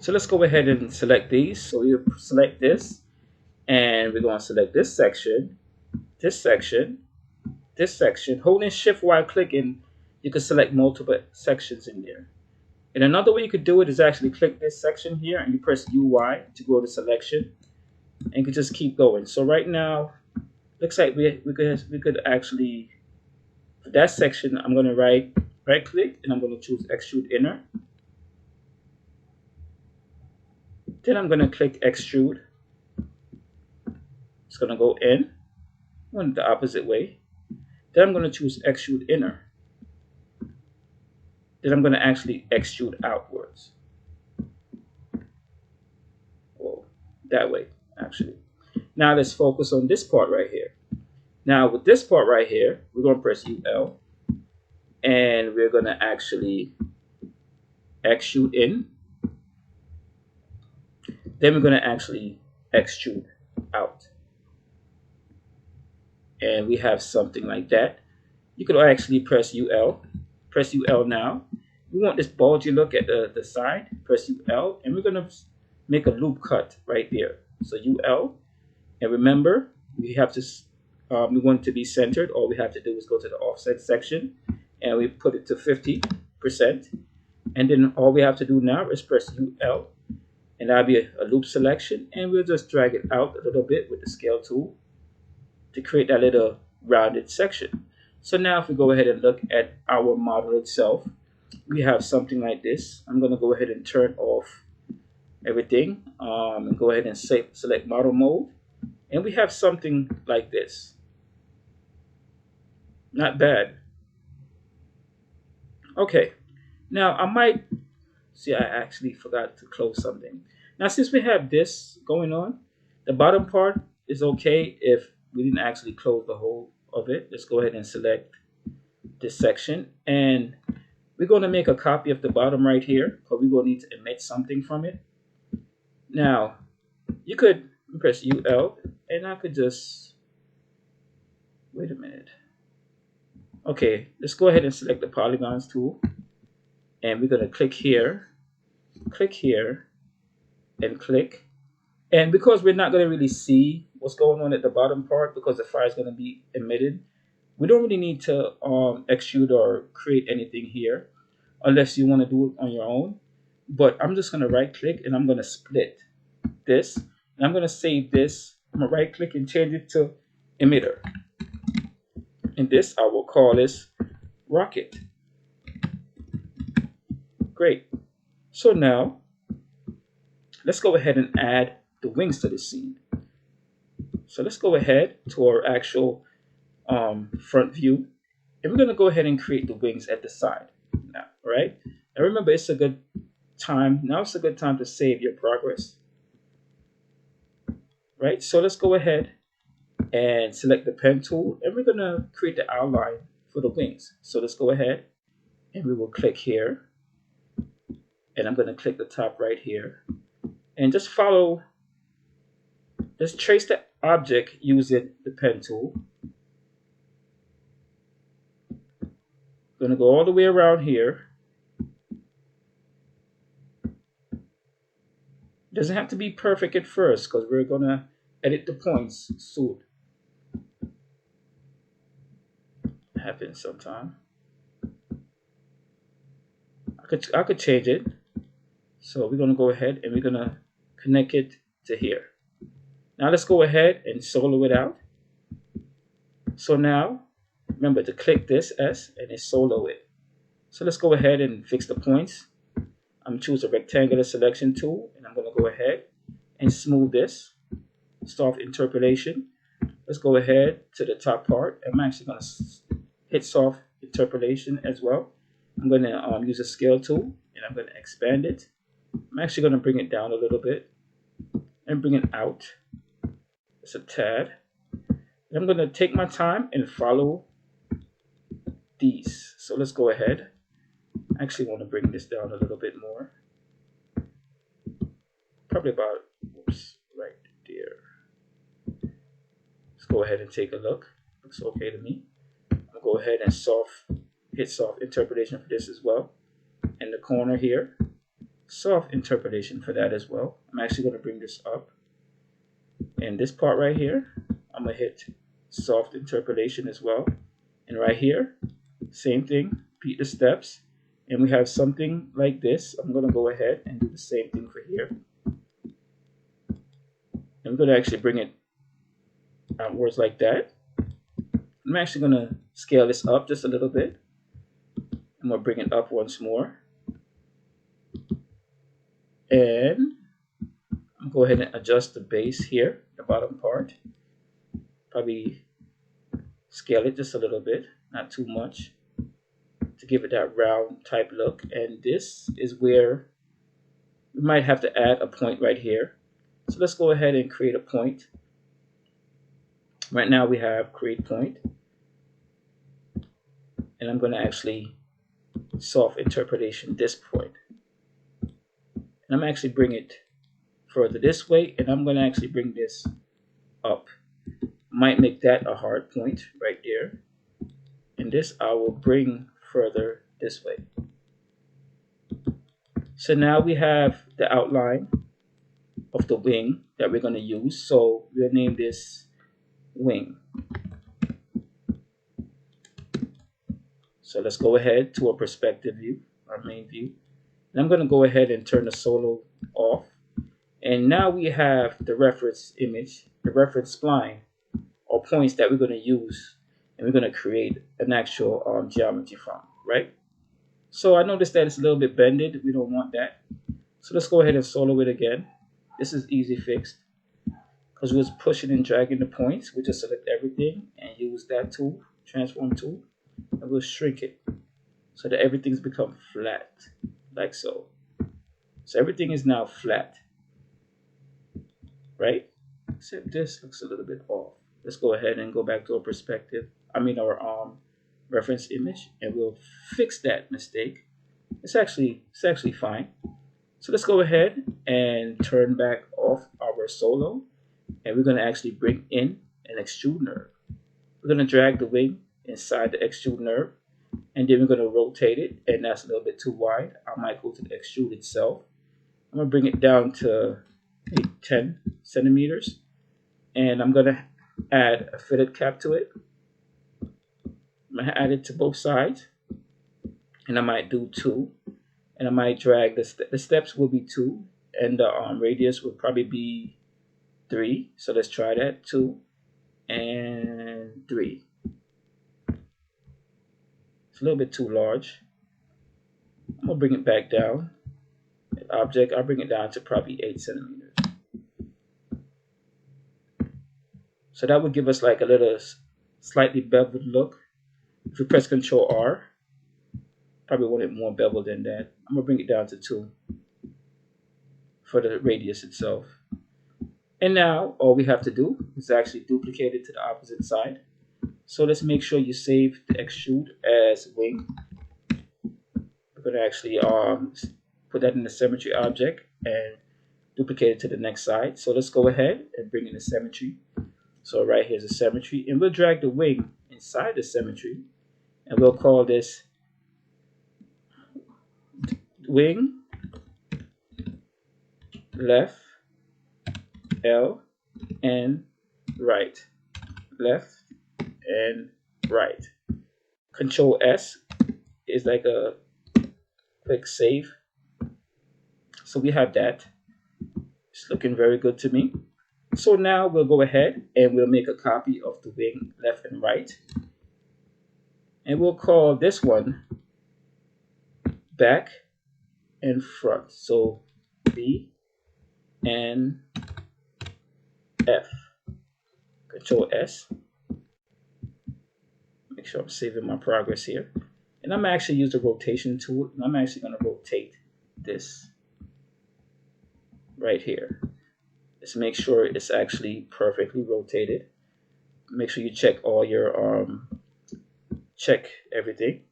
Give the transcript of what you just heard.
So let's go ahead and select these. So you select this, and we're going to select this section, this section, this section. Holding shift while clicking, you can select multiple sections in there. And another way you could do it is actually click this section here and you press UI to go to selection, and you can just keep going. So right now, looks like we could actually, for that section, I'm going to right click and I'm going to choose extrude inner. Then I'm going to click extrude. It's going to go in. I want it the opposite way. Then I'm going to choose extrude inner. Then I'm going to actually extrude outwards. Oh, that way, actually. Now let's focus on this part right here. Now with this part right here, we're going to press UL. And we're going to actually extrude in. Then we're going to actually extrude out. And we have something like that. You could actually press UL. Press UL now. We want this bulgy look at the side. Press UL. And we're going to make a loop cut right there. So UL. And remember, we have to, we want it to be centered. All we have to do is go to the offset section. And we put it to 50%. And then all we have to do now is press UL. And that'll be a loop selection. And we'll just drag it out a little bit with the scale tool to create that little rounded section. So now if we go ahead and look at our model itself, we have something like this. I'm going to go ahead and turn off everything and go ahead and select model mode. And we have something like this. Not bad. Okay. Now I might see, I actually forgot to close something. Now since we have this going on, the bottom part is okay if we didn't actually close the whole of it. Let's go ahead and select this section, and we're going to make a copy of the bottom right here because we're going to need to emit something from it. Now you could press UL, and I could just wait a minute. Okay, let's go ahead and select the polygons tool, and we're going to click here, and click. And because we're not going to really see what's going on at the bottom part because the fire is going to be emitted, we don't really need to extrude or create anything here unless you want to do it on your own. But I'm just going to right click and I'm going to split this. And I'm going to save this. I'm going to right click and change it to emitter. And this, I will call this rocket. Great. So now, let's go ahead and add the wings to the scene. So let's go ahead to our actual front view, and we're going to go ahead and create the wings at the side now, right? And remember, it's a good time. Now it's a good time to save your progress, right? So let's go ahead and select the pen tool, and we're going to create the outline for the wings. So let's go ahead and we will click here, and I'm going to click the top right here, and just follow. Let's trace the object using the pen tool. Going to go all the way around here. Doesn't have to be perfect at first because we're going to edit the points soon. Happens sometime. I could change it. So we're going to go ahead and we're going to connect it to here. Now let's go ahead and solo it out. So now, remember to click this S and then solo it. So let's go ahead and fix the points. I'm going to choose a rectangular selection tool, and I'm going to go ahead and smooth this. Soft interpolation. Let's go ahead to the top part. I'm actually going to hit soft interpolation as well. I'm going to use a scale tool, and I'm going to expand it. I'm actually going to bring it down a little bit and bring it out. It's a tad. And I'm going to take my time and follow these. So let's go ahead. I actually want to bring this down a little bit more. Probably about, oops, right there. Let's go ahead and take a look. Looks okay to me. I'll go ahead and hit soft interpolation for this as well. In the corner here. soft interpolation for that as well. I'm actually going to bring this up. And this part right here, I'm going to hit soft interpolation as well. And right here, same thing, repeat the steps. And we have something like this. I'm going to go ahead and do the same thing for here. I'm going to actually bring it outwards like that. I'm actually going to scale this up just a little bit. I'm going to bring it up once more. And I'm going to go ahead and adjust the base here, the bottom part. Probably scale it just a little bit, not too much, to give it that round type look. And this is where we might have to add a point right here. So let's go ahead and create a point. Right now we have create point. And I'm going to actually soft interpolation this point. And I'm actually bring it further this way, and I'm going to actually bring this up. Might make that a hard point right there. And this I will bring further this way. So now we have the outline of the wing that we're going to use. So we'll name this wing. So let's go ahead to a perspective view, our main view. And I'm going to go ahead and turn the solo off. And now we have the reference image, the reference spline, or points that we're going to use, and we're going to create an actual geometry from, right? So I noticed that it's a little bit bended. We don't want that. So let's go ahead and solo it again. This is easy fixed because we're pushing and dragging the points. We just select everything and use that tool, transform tool, and we'll shrink it so that everything's become flat, like so. So everything is now flat, right? Except this looks a little bit off. Let's go ahead and go back to our perspective. Our reference image, and we'll fix that mistake. It's actually fine. So let's go ahead and turn back off our solo, and we're going to actually bring in an extrude nerve. We're going to drag the wing inside the extrude nerve, and then we're going to rotate it, and that's a little bit too wide. I might go to the extrude itself. I'm going to bring it down to 10 centimeters, and I'm going to add a fitted cap to it. I'm going to add it to both sides, and I might do 2, and I might drag the steps will be 2, and the radius will probably be 3. So let's try that, 2 and 3. It's a little bit too large. I'm gonna bring it back down. Object, I'll bring it down to probably 8 centimeters. So that would give us like a little slightly beveled look. If we press Control R, probably want it more beveled than that. I'm gonna bring it down to 2 for the radius itself. And now all we have to do is actually duplicate it to the opposite side. So let's make sure you save the extrude as wing. We're gonna actually put that in the symmetry object and duplicate it to the next side. So let's go ahead and bring in the symmetry. So right here's the symmetry, and we'll drag the wing inside the symmetry, and we'll call this wing left L and right, left and right. Control S is like a quick save. So we have that. It's looking very good to me. So now we'll go ahead and we'll make a copy of the wing left and right, and we'll call this one back and front. So B and F. Control S. Make sure I'm saving my progress here. And I'm actually use the rotation tool, and I'm actually going to rotate this right here. Let's make sure it's actually perfectly rotated. Make sure you check all your check everything.